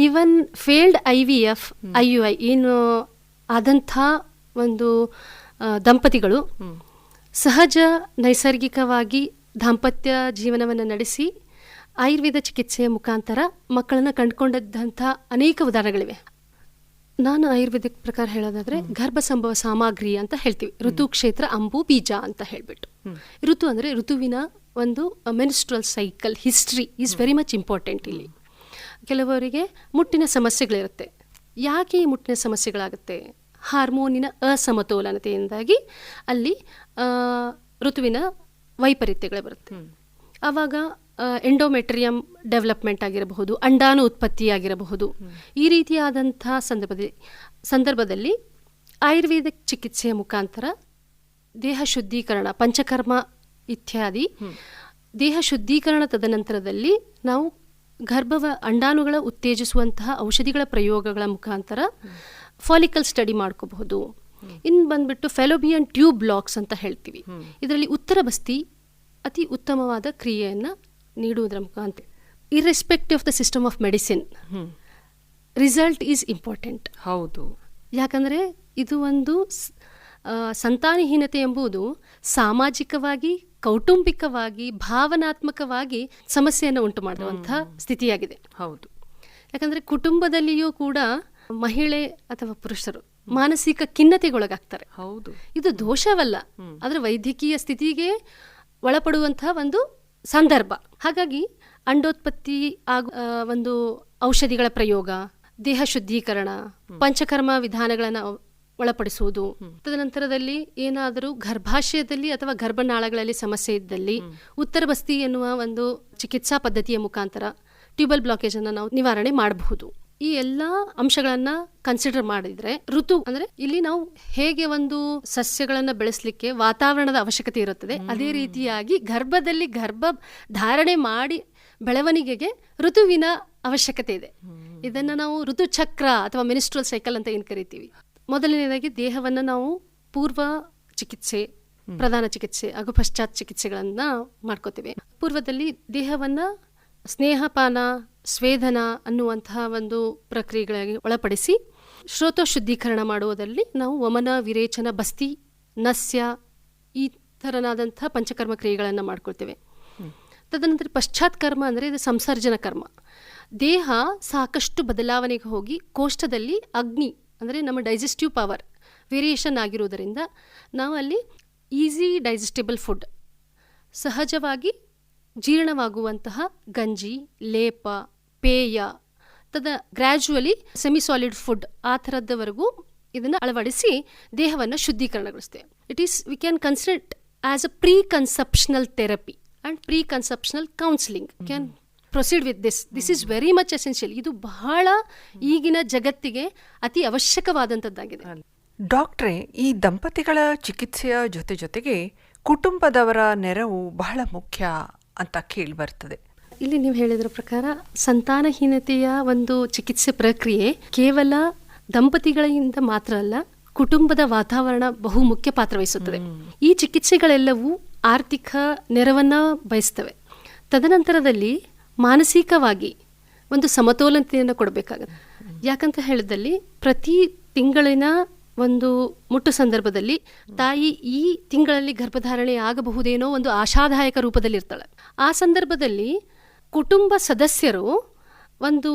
ಈವನ್ ಫೇಲ್ಡ್ IVF IUI ಏನು ಆದಂಥ ಒಂದು ದಂಪತಿಗಳು ಸಹಜ ನೈಸರ್ಗಿಕವಾಗಿ ದಾಂಪತ್ಯ ಜೀವನವನ್ನು ನಡೆಸಿ ಆಯುರ್ವೇದ ಚಿಕಿತ್ಸೆಯ ಮುಖಾಂತರ ಮಕ್ಕಳನ್ನು ಕಂಡುಕೊಂಡಂಥ ಅನೇಕ ಉದಾಹರಣೆಗಳಿವೆ. ನಾನು ಆಯುರ್ವೇದಿಕ್ ಪ್ರಕಾರ ಹೇಳೋದಾದ್ರೆ ಗರ್ಭ ಸಂಭವ ಸಾಮಗ್ರಿ ಅಂತ ಹೇಳ್ತೀವಿ. ಋತು ಕ್ಷೇತ್ರ ಅಂಬು ಬೀಜ ಅಂತ ಹೇಳ್ಬಿಟ್ಟು. ಋತು ಅಂದರೆ ಋತುವಿನ ಒಂದು menstrual cycle history is very much important. ಇಲ್ಲಿ ಕೆಲವರಿಗೆ ಮುಟ್ಟಿನ ಸಮಸ್ಯೆಗಳಿರುತ್ತೆ. ಯಾಕೆ ಈ ಮುಟ್ಟಿನ ಸಮಸ್ಯೆಗಳಾಗುತ್ತೆ? ಹಾರ್ಮೋನಿನ ಅಸಮತೋಲನತೆಯಿಂದಾಗಿ ಅಲ್ಲಿ ಋತುವಿನ ವೈಪರೀತ್ಯಗಳು ಬರುತ್ತೆ. ಆವಾಗ ಎಂಡೋಮೆಟ್ರಿಯಂ ಡೆವಲಪ್ಮೆಂಟ್ ಆಗಿರಬಹುದು, ಅಂಡಾಣು ಉತ್ಪತ್ತಿ ಆಗಿರಬಹುದು. ಈ ರೀತಿಯಾದಂಥ ಸಂದರ್ಭದಲ್ಲಿ ಆಯುರ್ವೇದಿಕ್ ಚಿಕಿತ್ಸೆಯ ಮುಖಾಂತರ ದೇಹ ಶುದ್ಧೀಕರಣ, ಪಂಚಕರ್ಮ ಇತ್ಯಾದಿ ದೇಹ ಶುದ್ಧೀಕರಣ ತದನಂತರದಲ್ಲಿ ನಾವು ಅಂಡಾಣುಗಳ ಉತ್ತೇಜಿಸುವಂತಹ ಔಷಧಿಗಳ ಪ್ರಯೋಗಗಳ ಮುಖಾಂತರ ಫಾಲಿಕಲ್ ಸ್ಟಡಿ ಮಾಡ್ಕೋಬಹುದು. ಇನ್ನು ಬಂದ್ಬಿಟ್ಟು ಫೆಲೋಪಿಯನ್ ಟ್ಯೂಬ್ ಬ್ಲಾಕ್ಸ್ ಅಂತ ಹೇಳ್ತೀವಿ. ಇದರಲ್ಲಿ ಉತ್ತರ ಬಸ್ತಿ ಅತಿ ಉತ್ತಮವಾದ ಕ್ರಿಯೆಯನ್ನು ನೀಡುವುದರ ಮುಖಾಂತರ, irrespective of the system of medicine, result is important. ಹೌದು, ಯಾಕಂದರೆ ಇದು ಒಂದು ಸಂತಾನಹೀನತೆ ಎಂಬುದು ಸಾಮಾಜಿಕವಾಗಿ, ಕೌಟುಂಬಿಕವಾಗಿ, ಭಾವನಾತ್ಮಕವಾಗಿ ಸಮಸ್ಯೆಯನ್ನು ಉಂಟು ಮಾಡುವಂಥ ಸ್ಥಿತಿಯಾಗಿದೆ. ಹೌದು, ಯಾಕಂದರೆ ಕುಟುಂಬದಲ್ಲಿಯೂ ಕೂಡ ಮಹಿಳೆ ಅಥವಾ ಪುರುಷರು ಮಾನಸಿಕ ಖಿನ್ನತೆಗೊಳಗಾಗ್ತಾರೆ. ಹೌದು, ಇದು ದೋಷವಲ್ಲ, ಆದರೆ ವೈದ್ಯಕೀಯ ಸ್ಥಿತಿಗೆ ಒಳಪಡುವಂತಹ ಒಂದು ಸಂದರ್ಭ. ಹಾಗಾಗಿ ಅಂಡೋತ್ಪತ್ತಿ ಒಂದು ಔಷಧಿಗಳ ಪ್ರಯೋಗ, ದೇಹ ಶುದ್ಧೀಕರಣ, ಪಂಚಕರ್ಮ ವಿಧಾನಗಳನ್ನು ಒಳಪಡಿಸುವುದು. ತದನಂತರದಲ್ಲಿ ಏನಾದರೂ ಗರ್ಭಾಶಯದಲ್ಲಿ ಅಥವಾ ಗರ್ಭನಾಳಗಳಲ್ಲಿ ಸಮಸ್ಯೆ ಇದ್ದಲ್ಲಿ ಉತ್ತರ ಬಸ್ತಿ ಎನ್ನುವ ಒಂದು ಚಿಕಿತ್ಸಾ ಪದ್ಧತಿಯ ಮುಖಾಂತರ ಟ್ಯೂಬಲ್ ಬ್ಲಾಕೇಜ್ ಅನ್ನು ನಾವು ನಿವಾರಣೆ ಮಾಡಬಹುದು. ಈ ಎಲ್ಲಾ ಅಂಶಗಳನ್ನ ಕನ್ಸಿಡರ್ ಮಾಡಿದ್ರೆ ಋತು ಅಂದ್ರೆ ಇಲ್ಲಿ ನಾವು ಹೇಗೆ ಒಂದು ಸಸ್ಯಗಳನ್ನ ಬೆಳೆಸಲಿಕ್ಕೆ ವಾತಾವರಣದ ಅವಶ್ಯಕತೆ ಇರುತ್ತದೆ, ಅದೇ ರೀತಿಯಾಗಿ ಗರ್ಭದಲ್ಲಿ ಗರ್ಭ ಧಾರಣೆ ಮಾಡಿ ಬೆಳವಣಿಗೆಗೆ ಋತುವಿನ ಅವಶ್ಯಕತೆ ಇದೆ. ಇದನ್ನ ನಾವು ಋತುಚಕ್ರ ಅಥವಾ ಮೆನ್ಸ್ಟ್ರಲ್ ಸೈಕಲ್ ಅಂತ ಏನು ಕರಿತೀವಿ. ಮೊದಲನೇದಾಗಿ ದೇಹವನ್ನು ನಾವು ಪೂರ್ವ ಚಿಕಿತ್ಸೆ, ಪ್ರಧಾನ ಚಿಕಿತ್ಸೆ ಹಾಗೂ ಪಶ್ಚಾತ್ ಚಿಕಿತ್ಸೆಗಳನ್ನ ಮಾಡ್ಕೋತೀವಿ. ಪೂರ್ವದಲ್ಲಿ ದೇಹವನ್ನ ಸ್ನೇಹಪಾನ, ಸ್ವೇದನ ಅನ್ನುವಂತಹ ಒಂದು ಪ್ರಕ್ರಿಯೆಗಳಿಗೆ ಒಳಪಡಿಸಿ ಶ್ರೋತ ಶುದ್ಧೀಕರಣ ಮಾಡುವುದರಲ್ಲಿ ನಾವು ವಮನ, ವಿರೇಚನ, ಬಸ್ತಿ, ನಸ್ಯ ಈ ಥರನಾದಂಥ ಪಂಚಕರ್ಮ ಕ್ರಿಯೆಗಳನ್ನು ಮಾಡ್ಕೊಳ್ತೇವೆ. ತದನಂತರ ಪಶ್ಚಾತ್ ಕರ್ಮ ಅಂದರೆ ಇದು ಸಂಸರ್ಜನ ಕರ್ಮ. ದೇಹ ಸಾಕಷ್ಟು ಬದಲಾವಣೆಗೆ ಹೋಗಿ ಕೋಷ್ಠದಲ್ಲಿ ಅಗ್ನಿ ಅಂದರೆ ನಮ್ಮ ಡೈಜೆಸ್ಟಿವ್ ಪವರ್ ವೇರಿಯೇಷನ್ ಆಗಿರುವುದರಿಂದ ನಾವು ಅಲ್ಲಿ ಈಸಿ ಡೈಜೆಸ್ಟಿಬಲ್ ಫುಡ್, ಸಹಜವಾಗಿ ಜೀರ್ಣವಾಗುವಂತಹ ಗಂಜಿ, ಲೇಪ, ಪೇಯ, ಗ್ರ್ಯಾಜುವಲಿ ಸೆಮಿ ಸಾಲಿಡ್ ಫುಡ್ ಆ ಥರದವರೆಗೂ ಇದನ್ನು ಅಳವಡಿಸಿ ದೇಹವನ್ನು ಶುದ್ಧೀಕರಣಗೊಳಿಸ್ತೇವೆ. It is we can consider it as a pre conceptional therapy and pre conceptional counselling can proceed with this is very much essential. ಇದು ಬಹಳ ಈಗಿನ ಜಗತ್ತಿಗೆ ಅತಿ ಅವಶ್ಯಕವಾದಂಥದ್ದಾಗಿದೆ. ಡಾಕ್ಟ್ರೇ, ಈ ದಂಪತಿಗಳ ಚಿಕಿತ್ಸೆಯ ಜೊತೆಗೆ ಕುಟುಂಬದವರ ನೆರವು ಬಹಳ ಮುಖ್ಯ ಅಂತ ಕೇಳಿಬರ್ತದೆ. ಇಲ್ಲಿ ನೀವು ಹೇಳಿದ್ರ ಪ್ರಕಾರ ಸಂತಾನಹೀನತೆಯ ಒಂದು ಚಿಕಿತ್ಸೆ ಪ್ರಕ್ರಿಯೆ ಕೇವಲ ದಂಪತಿಗಳಿಂದ ಮಾತ್ರ ಅಲ್ಲ, ಕುಟುಂಬದ ವಾತಾವರಣ ಬಹು ಮುಖ್ಯ ಪಾತ್ರ ವಹಿಸುತ್ತದೆ. ಈ ಚಿಕಿತ್ಸೆಗಳೆಲ್ಲವೂ ಆರ್ಥಿಕ ನೆರವನ್ನ ಬಯಸ್ತವೆ. ತದನಂತರದಲ್ಲಿ ಮಾನಸಿಕವಾಗಿ ಒಂದು ಸಮತೋಲನತೆಯನ್ನು ಕೊಡಬೇಕಾಗುತ್ತೆ. ಯಾಕಂತ ಹೇಳಿದಲ್ಲಿ ಪ್ರತಿ ತಿಂಗಳಿನ ಒಂದು ಮುಟ್ಟು ಸಂದರ್ಭದಲ್ಲಿ ತಾಯಿ ಈ ತಿಂಗಳಲ್ಲಿ ಗರ್ಭಧಾರಣೆ ಆಗಬಹುದೇನೋ ಒಂದು ಆಶಾದಾಯಕ ರೂಪದಲ್ಲಿ ಇರ್ತಾಳೆ. ಆ ಸಂದರ್ಭದಲ್ಲಿ ಕುಟುಂಬ ಸದಸ್ಯರು ಒಂದು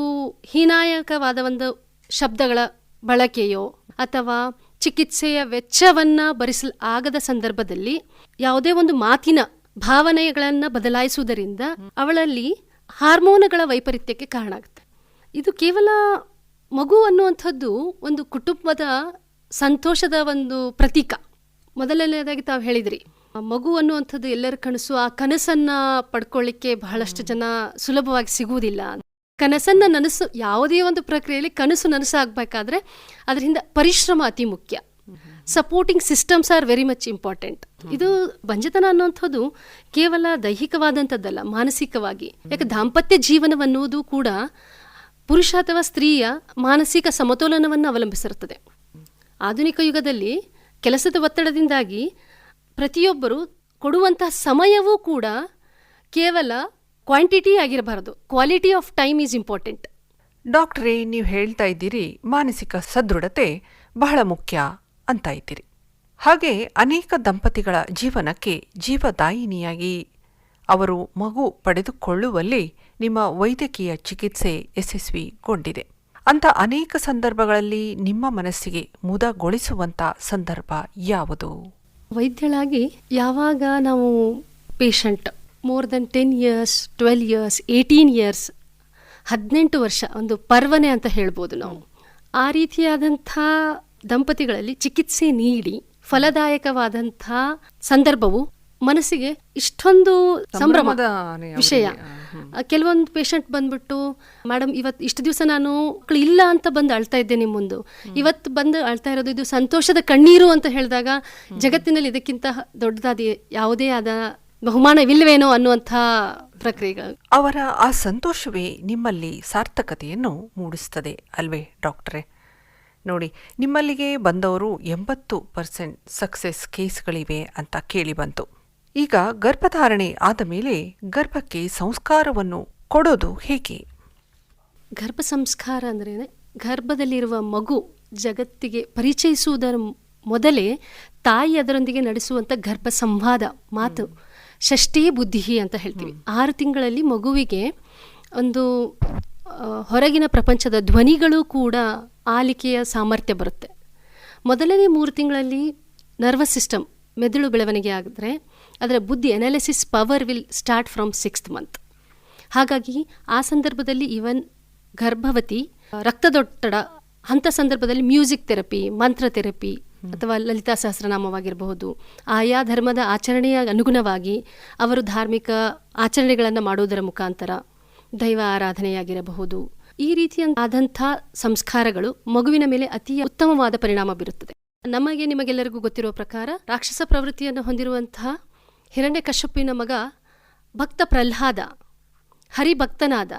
ಹೀನಾಯಕವಾದ ಒಂದು ಶಬ್ದಗಳ ಬಳಕೆಯೋ ಅಥವಾ ಚಿಕಿತ್ಸೆಯ ವೆಚ್ಚವನ್ನು ಭರಿಸಲು ಆಗದ ಸಂದರ್ಭದಲ್ಲಿ ಯಾವುದೇ ಒಂದು ಮಾತಿನ ಭಾವನೆಗಳನ್ನು ಬದಲಾಯಿಸುವುದರಿಂದ ಅವಳಲ್ಲಿ ಹಾರ್ಮೋನುಗಳ ವೈಪರೀತ್ಯಕ್ಕೆ ಕಾರಣ ಆಗುತ್ತೆ. ಇದು ಕೇವಲ ಮಗು ಅನ್ನುವಂಥದ್ದು ಒಂದು ಕುಟುಂಬದ ಸಂತೋಷದ ಒಂದು ಪ್ರತೀಕ. ಮೊದಲನೇದಾಗಿ ತಾವು ಹೇಳಿದ್ರಿ, ಮಗು ಅನ್ನುವಂಥದ್ದು ಎಲ್ಲರ ಕನಸು. ಆ ಕನಸನ್ನು ಪಡ್ಕೊಳ್ಳಿಕ್ಕೆ ಬಹಳಷ್ಟು ಜನ ಸುಲಭವಾಗಿ ಸಿಗುವುದಿಲ್ಲ. ಕನಸನ್ನು ನನಸು ಯಾವುದೇ ಒಂದು ಪ್ರಕ್ರಿಯೆಯಲ್ಲಿ ಕನಸು ನನಸಾಗಬೇಕಾದ್ರೆ ಅದರಿಂದ ಪರಿಶ್ರಮ ಅತಿ ಮುಖ್ಯ. Supporting systems are very much important. ಇದು ಬಂಜತನ ಅನ್ನುವಂಥದ್ದು ಕೇವಲ ದೈಹಿಕವಾದಂಥದ್ದಲ್ಲ, ಮಾನಸಿಕವಾಗಿ. ಯಾಕೆ ದಾಂಪತ್ಯ ಜೀವನವನ್ನುವುದು ಕೂಡ ಪುರುಷ ಅಥವಾ ಸ್ತ್ರೀಯ ಮಾನಸಿಕ ಸಮತೋಲನವನ್ನು ಅವಲಂಬಿಸಿರುತ್ತದೆ. ಆಧುನಿಕ ಯುಗದಲ್ಲಿ ಕೆಲಸದ ಒತ್ತಡದಿಂದಾಗಿ ಪ್ರತಿಯೊಬ್ಬರು ಕೊಡುವಂತಹ ಸಮಯವೂ ಕೂಡ ಕೇವಲ ಕ್ವಾಂಟಿಟಿ ಆಗಿರಬಾರದು, quality of time is important. ಡಾಕ್ಟ್ರೇ, ನೀವು ಹೇಳ್ತಾ ಇದ್ದೀರಿ ಮಾನಸಿಕ ಸದೃಢತೆ ಬಹಳ ಮುಖ್ಯ ಅಂತ ಇದ್ದೀರಿ. ಹಾಗೆ ಅನೇಕ ದಂಪತಿಗಳ ಜೀವನಕ್ಕೆ ಜೀವದಾಯಿನಿಯಾಗಿ ಅವರು ಮಗು ಪಡೆದುಕೊಳ್ಳುವಲ್ಲಿ ನಿಮ್ಮ ವೈದ್ಯಕೀಯ ಚಿಕಿತ್ಸೆ ಯಶಸ್ವಿಗೊಂಡಿದೆ. ಅಂತ ಅನೇಕ ಸಂದರ್ಭಗಳಲ್ಲಿ ನಿಮ್ಮ ಮನಸ್ಸಿಗೆ ಮುದಗೊಳಿಸುವಂಥ ಸಂದರ್ಭ ಯಾವುದು? ವೈದ್ಯಳಾಗಿ ಯಾವಾಗ ನಾವು patient more than 10 years, 12 years, 18 years, 18 ವರ್ಷ ಒಂದು ಪರ್ವನೆ ಅಂತ ಹೇಳ್ಬೋದು ನಾವು, ಆ ರೀತಿಯಾದಂಥ ದಂಪತಿಗಳಲ್ಲಿ ಚಿಕಿತ್ಸೆ ನೀಡಿ ಫಲದಾಯಕವಾದಂಥ ಸಂದರ್ಭವು ಮನಸ್ಸಿಗೆ ಇಷ್ಟೊಂದು ಸಂಭ್ರಮದ ವಿಷಯ. ಕೆಲವೊಂದು ಪೇಷಂಟ್ ಬಂದ್ಬಿಟ್ಟು, ಮೇಡಮ್ ಇವತ್ತು ಇಷ್ಟು ದಿವಸ ನಾನು ಮಕ್ಕಳು ಇಲ್ಲ ಅಂತ ಬಂದು ಅಳ್ತಾ ಇದ್ದೆ ನಿಮ್ಮ ಮುಂದೆ, ಇವತ್ತು ಬಂದು ಅಳ್ತಾ ಇರೋದು ಇದು ಸಂತೋಷದ ಕಣ್ಣೀರು ಅಂತ ಹೇಳಿದಾಗ ಜಗತ್ತಿನಲ್ಲಿ ಇದಕ್ಕಿಂತ ದೊಡ್ಡದಾದ ಯಾವುದೇ ಆದ ಬಹುಮಾನವಿಲ್ಲವೇನೋ ಅನ್ನುವಂಥ ಪ್ರಕ್ರಿಯೆಗಳು. ಅವರ ಆ ಸಂತೋಷವೇ ನಿಮ್ಮಲ್ಲಿ ಸಾರ್ಥಕತೆಯನ್ನು ಮೂಡಿಸ್ತದೆ ಅಲ್ವೇ ಡಾಕ್ಟ್ರೇ? ನೋಡಿ, ನಿಮ್ಮಲ್ಲಿಗೆ ಬಂದವರು 80% ಸಕ್ಸೆಸ್ ಕೇಸ್ಗಳಿವೆ ಅಂತ ಕೇಳಿ ಬಂತು. ಈಗ ಗರ್ಭಧಾರಣೆ ಆದ ಮೇಲೆ ಗರ್ಭಕ್ಕೆ ಸಂಸ್ಕಾರವನ್ನು ಕೊಡೋದು ಹೇಗೆ? ಗರ್ಭ ಸಂಸ್ಕಾರ ಅಂದರೆ ಗರ್ಭದಲ್ಲಿರುವ ಮಗು ಜಗತ್ತಿಗೆ ಪರಿಚಯಿಸುವುದರ ಮೊದಲೇ ತಾಯಿ ಅದರೊಂದಿಗೆ ನಡೆಸುವಂಥ ಗರ್ಭ ಸಂವಾದ ಮಾತು, ಷಷ್ಠೀ ಬುದ್ಧಿ ಅಂತ ಹೇಳ್ತೀವಿ. 6 ತಿಂಗಳಲ್ಲಿ ಮಗುವಿಗೆ ಒಂದು ಹೊರಗಿನ ಪ್ರಪಂಚದ ಧ್ವನಿಗಳು ಕೂಡ ಆಲಿಕೆಯ ಸಾಮರ್ಥ್ಯ ಬರುತ್ತೆ. ಮೊದಲನೇ 3 ತಿಂಗಳಲ್ಲಿ ನರ್ವಸ್ ಸಿಸ್ಟಮ್ ಮೆದುಳು ಬೆಳವಣಿಗೆ ಆಗಿದ್ರೆ ಅದರ ಬುದ್ಧಿ analysis power will start from 6th month. ಹಾಗಾಗಿ ಆ ಸಂದರ್ಭದಲ್ಲಿ ಈವನ್ ಗರ್ಭವತಿ ರಕ್ತದೊತ್ತಡ ಅಂಥ ಸಂದರ್ಭದಲ್ಲಿ ಮ್ಯೂಸಿಕ್ ಥೆರಪಿ, ಮಂತ್ರ ಥೆರಪಿ ಅಥವಾ ಲಲಿತಾ ಸಹಸ್ರನಾಮವಾಗಿರಬಹುದು, ಆಯಾ ಧರ್ಮದ ಆಚರಣೆಯ ಅನುಗುಣವಾಗಿ ಅವರು ಧಾರ್ಮಿಕ ಆಚರಣೆಗಳನ್ನು ಮಾಡೋದರ ಮುಖಾಂತರ ದೈವ ಆರಾಧನೆಯಾಗಿರಬಹುದು, ಈ ರೀತಿಯಾದಂಥ ಸಂಸ್ಕಾರಗಳು ಮಗುವಿನ ಮೇಲೆ ಅತಿ ಉತ್ತಮವಾದ ಪರಿಣಾಮ ಬೀರುತ್ತದೆ. ನಿಮಗೆಲ್ಲರಿಗೂ ಗೊತ್ತಿರುವ ಪ್ರಕಾರ ರಾಕ್ಷಸ ಪ್ರವೃತ್ತಿಯನ್ನು ಹೊಂದಿರುವಂತಹ ಹಿರಣ್ಯಕಶ್ಯಪಿನ ಮಗ ಭಕ್ತ ಪ್ರಹ್ಲಾದ ಹರಿಭಕ್ತನಾದ.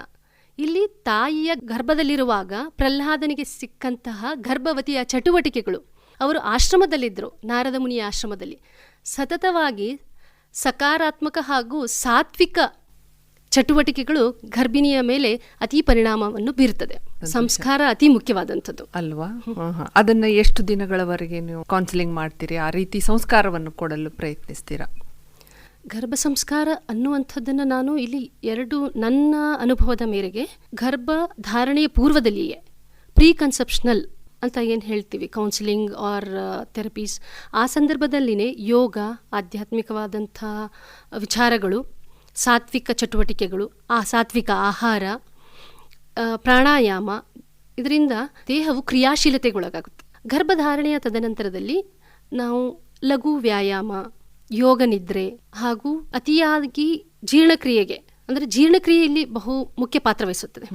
ಇಲ್ಲಿ ತಾಯಿಯ ಗರ್ಭದಲ್ಲಿರುವಾಗ ಪ್ರಹ್ಲಾದನಿಗೆ ಸಿಕ್ಕಂತಹ ಗರ್ಭವತಿಯ ಚಟುವಟಿಕೆಗಳು, ಅವರು ಆಶ್ರಮದಲ್ಲಿದ್ದರು, ನಾರದ ಮುನಿಯ ಆಶ್ರಮದಲ್ಲಿ ಸತತವಾಗಿ ಸಕಾರಾತ್ಮಕ ಹಾಗೂ ಸಾತ್ವಿಕ ಚಟುವಟಿಕೆಗಳು ಗರ್ಭಿಣಿಯ ಮೇಲೆ ಅತಿ ಪರಿಣಾಮವನ್ನು ಬೀರುತ್ತದೆ. ಸಂಸ್ಕಾರ ಅತಿ ಮುಖ್ಯವಾದಂಥದ್ದು ಅಲ್ವಾ? ಅದನ್ನ ಎಷ್ಟು ದಿನಗಳವರೆಗೆ ನೀವು ಕೌನ್ಸಿಲಿಂಗ್ ಮಾಡ್ತೀರಿ? ಆ ರೀತಿ ಸಂಸ್ಕಾರವನ್ನು ಕೊಡಲು ಪ್ರಯತ್ನಿಸ್ತೀರಾ? ಗರ್ಭ ಸಂಸ್ಕಾರ ಅನ್ನುವಂಥದ್ದನ್ನು ನಾನು ಇಲ್ಲಿ ನನ್ನ ಅನುಭವದ ಮೇರೆಗೆ ಗರ್ಭ ಧಾರಣೆಯ ಪೂರ್ವದಲ್ಲಿಯೇ ಪ್ರೀ ಕನ್ಸೆಪ್ಷನಲ್ ಅಂತ ಏನು ಹೇಳ್ತೀವಿ, ಕೌನ್ಸಿಲಿಂಗ್ ಆರ್ ಥೆರಪೀಸ್, ಆ ಸಂದರ್ಭದಲ್ಲಿನೇ ಯೋಗ, ಆಧ್ಯಾತ್ಮಿಕವಾದಂಥ ವಿಚಾರಗಳು, ಸಾತ್ವಿಕ ಚಟುವಟಿಕೆಗಳು, ಸಾತ್ವಿಕ ಆಹಾರ, ಪ್ರಾಣಾಯಾಮ, ಇದರಿಂದ ದೇಹವು ಕ್ರಿಯಾಶೀಲತೆಗೊಳಗಾಗುತ್ತೆ. ಗರ್ಭಧಾರಣೆಯ ತದನಂತರದಲ್ಲಿ ನಾವು ಲಘು ವ್ಯಾಯಾಮ, ಯೋಗ ನಿದ್ರೆ ಹಾಗೂ ಅತಿಯಾಗಿ ಜೀರ್ಣಕ್ರಿಯೆಗೆ, ಅಂದರೆ ಜೀರ್ಣಕ್ರಿಯೆಯಲ್ಲಿ ಬಹು ಮುಖ್ಯ ಪಾತ್ರ ವಹಿಸುತ್ತದೆ.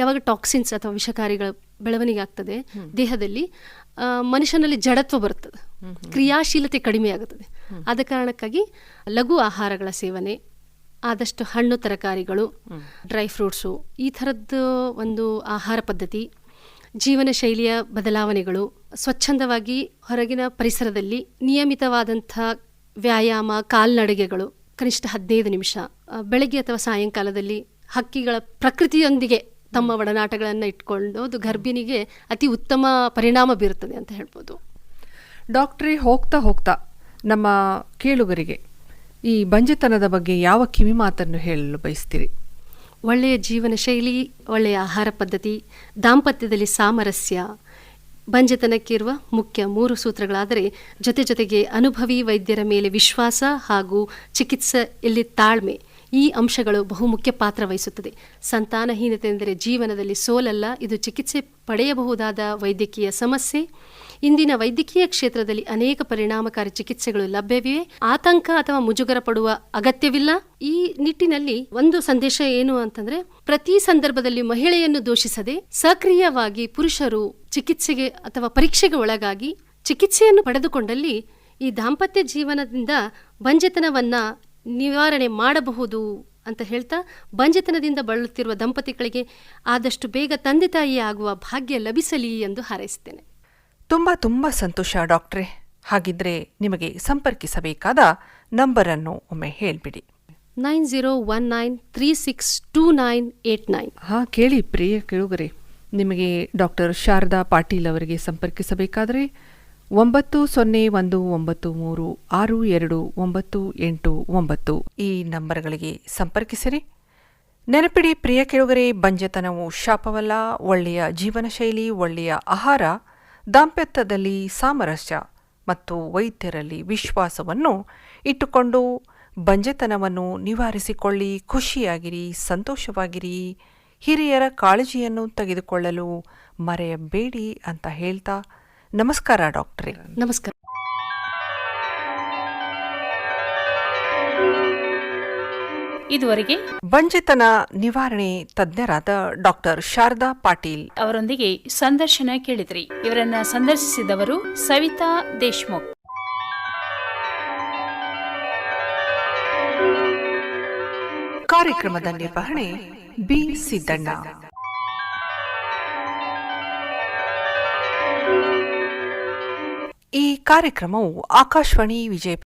ಯಾವಾಗ ಟಾಕ್ಸಿನ್ಸ್ ಅಥವಾ ವಿಷಕಾರಿಗಳ ಬೆಳವಣಿಗೆ ಆಗ್ತದೆ ದೇಹದಲ್ಲಿ, ಮನುಷ್ಯನಲ್ಲಿ ಜಡತ್ವ ಬರುತ್ತದೆ, ಕ್ರಿಯಾಶೀಲತೆ ಕಡಿಮೆ ಆಗುತ್ತದೆ. ಆದ ಕಾರಣಕ್ಕಾಗಿ ಲಘು ಆಹಾರಗಳ ಸೇವನೆ, ಆದಷ್ಟು ಹಣ್ಣು ತರಕಾರಿಗಳು, ಡ್ರೈ ಫ್ರೂಟ್ಸು, ಈ ಥರದ್ದು ಒಂದು ಆಹಾರ ಪದ್ಧತಿ, ಜೀವನ ಶೈಲಿಯ ಬದಲಾವಣೆಗಳು, ಸ್ವಚ್ಛಂದವಾಗಿ ಹೊರಗಿನ ಪರಿಸರದಲ್ಲಿ ನಿಯಮಿತವಾದಂಥ ವ್ಯಾಯಾಮ, ಕಾಲ್ನಡಿಗೆಗಳು, ಕನಿಷ್ಠ 15 ನಿಮಿಷ, ಬೆಳಗ್ಗೆ ಅಥವಾ ಸಾಯಂಕಾಲದಲ್ಲಿ ಹಕ್ಕಿಗಳ ಪ್ರಕೃತಿಯೊಂದಿಗೆ ತಮ್ಮ ಒಡನಾಟಗಳನ್ನು ಇಟ್ಕೊಂಡು ಅದು ಗರ್ಭಿಣಿಗೆ ಅತಿ ಉತ್ತಮ ಪರಿಣಾಮ ಬೀರುತ್ತದೆ ಅಂತ ಹೇಳ್ಬೋದು. ಡಾಕ್ಟ್ರೇ, ಹೋಗ್ತಾ ಹೋಗ್ತಾ ನಮ್ಮ ಕೇಳುಗರಿಗೆ ಈ ಬಂಜೆತನದ ಬಗ್ಗೆ ಯಾವ ಕಿವಿ ಮಾತನ್ನು ಹೇಳಲು ಬಯಸ್ತೀರಿ? ಒಳ್ಳೆಯ ಜೀವನ ಶೈಲಿ, ಒಳ್ಳೆಯ ಆಹಾರ ಪದ್ಧತಿ, ದಾಂಪತ್ಯದಲ್ಲಿ ಸಾಮರಸ್ಯ, ಬಂಜೆತನಕ್ಕಿರುವ ಮುಖ್ಯ 3 ಸೂತ್ರಗಳಾದರೆ ಜೊತೆಗೆ ಅನುಭವಿ ವೈದ್ಯರ ಮೇಲೆ ವಿಶ್ವಾಸ ಹಾಗೂ ಚಿಕಿತ್ಸೆಯಲ್ಲಿ ತಾಳ್ಮೆ, ಈ ಅಂಶಗಳು ಬಹುಮುಖ್ಯ ಪಾತ್ರ ವಹಿಸುತ್ತದೆ. ಸಂತಾನಹೀನತೆ ಎಂದರೆ ಜೀವನದಲ್ಲಿ ಸೋಲಲ್ಲ, ಇದು ಚಿಕಿತ್ಸೆ ಪಡೆಯಬಹುದಾದ ವೈದ್ಯಕೀಯ ಸಮಸ್ಯೆ. ಇಂದಿನ ವೈದ್ಯಕೀಯ ಕ್ಷೇತ್ರದಲ್ಲಿ ಅನೇಕ ಪರಿಣಾಮಕಾರಿ ಚಿಕಿತ್ಸೆಗಳು ಲಭ್ಯವಿವೆ. ಆತಂಕ ಅಥವಾ ಮುಜುಗರ ಪಡುವ ಅಗತ್ಯವಿಲ್ಲ. ಈ ನಿಟ್ಟಿನಲ್ಲಿ ಒಂದು ಸಂದೇಶ ಏನು ಅಂತಂದ್ರೆ, ಪ್ರತಿ ಸಂದರ್ಭದಲ್ಲಿ ಮಹಿಳೆಯನ್ನು ದೂಷಿಸದೆ ಸಕ್ರಿಯವಾಗಿ ಪುರುಷರು ಚಿಕಿತ್ಸೆಗೆ ಅಥವಾ ಪರೀಕ್ಷೆಗೆ ಒಳಗಾಗಿ ಚಿಕಿತ್ಸೆಯನ್ನು ಪಡೆದುಕೊಂಡಲ್ಲಿ ಈ ದಾಂಪತ್ಯ ಜೀವನದಿಂದ ಬಂಜೆತನವನ್ನ ನಿವಾರಣೆ ಮಾಡಬಹುದು ಅಂತ ಹೇಳ್ತಾ, ಬಂಜೆತನದಿಂದ ಬಳಲುತ್ತಿರುವ ದಂಪತಿಗಳಿಗೆ ಆದಷ್ಟು ಬೇಗ ತಂದೆ ತಾಯಿ ಆಗುವ ಭಾಗ್ಯ ಲಭಿಸಲಿ ಎಂದು ಹಾರೈಸುತ್ತೇನೆ. ತುಂಬ ಸಂತೋಷ ಡಾಕ್ಟ್ರೇ. ಹಾಗಿದ್ರೆ ನಿಮಗೆ ಸಂಪರ್ಕಿಸಬೇಕಾದ ನಂಬರನ್ನು ಒಮ್ಮೆ ಹೇಳ್ಬಿಡಿ. 9019362989. ಕೇಳಿ ಪ್ರಿಯ ಕೇಳುಗರೆ, ನಿಮಗೆ ಡಾಕ್ಟರ್ ಶಾರದಾ ಪಾಟೀಲ್ ಅವರಿಗೆ ಸಂಪರ್ಕಿಸಬೇಕಾದರೆ 9019362989 ಈ ನಂಬರ್ಗಳಿಗೆ ಸಂಪರ್ಕಿಸಿರಿ. ನೆನಪಿಡಿ ಪ್ರಿಯ ಕೇಳುಗರೆ, ಬಂಜೆತನವು ಶಾಪವಲ್ಲ. ಒಳ್ಳೆಯ ಜೀವನ ಶೈಲಿ, ಒಳ್ಳೆಯ ಆಹಾರ, ದಾಂಪತ್ಯದಲ್ಲಿ ಸಾಮರಸ್ಯ ಮತ್ತು ವೈದ್ಯರಲ್ಲಿ ವಿಶ್ವಾಸವನ್ನು ಇಟ್ಟುಕೊಂಡು ಬಂಜೆತನವನ್ನು ನಿವಾರಿಸಿಕೊಳ್ಳಿ. ಖುಷಿಯಾಗಿರಿ, ಸಂತೋಷವಾಗಿರಿ. ಹಿರಿಯರ ಕಾಳಜಿಯನ್ನು ತೆಗೆದುಕೊಳ್ಳಲು ಮರೆಯಬೇಡಿ ಅಂತ ಹೇಳ್ತಾ ನಮಸ್ಕಾರ ಡಾಕ್ಟ್ರೇ. ನಮಸ್ಕಾರ. ಇದುವರೆಗೆ ಬಂಜೆತನ ನಿವಾರಣೆ ತಜ್ಞರಾದ ಡಾಕ್ಟರ್ ಶಾರದಾ ಪಾಟೀಲ್ ಅವರೊಂದಿಗೆ ಸಂದರ್ಶನ ಕೇಳಿದ್ರಿ. ಇವರನ್ನ ಸಂದರ್ಶಿಸಿದವರು ಸವಿತಾ ದೇಶ್ಮುಖ್. ಕಾರ್ಯಕ್ರಮದ ನಿರ್ವಹಣೆ ಬಿ ಸಿದ್ದಣ್ಣ. ಈ ಕಾರ್ಯಕ್ರಮವು ಆಕಾಶವಾಣಿ ವಿಜಯಪುರ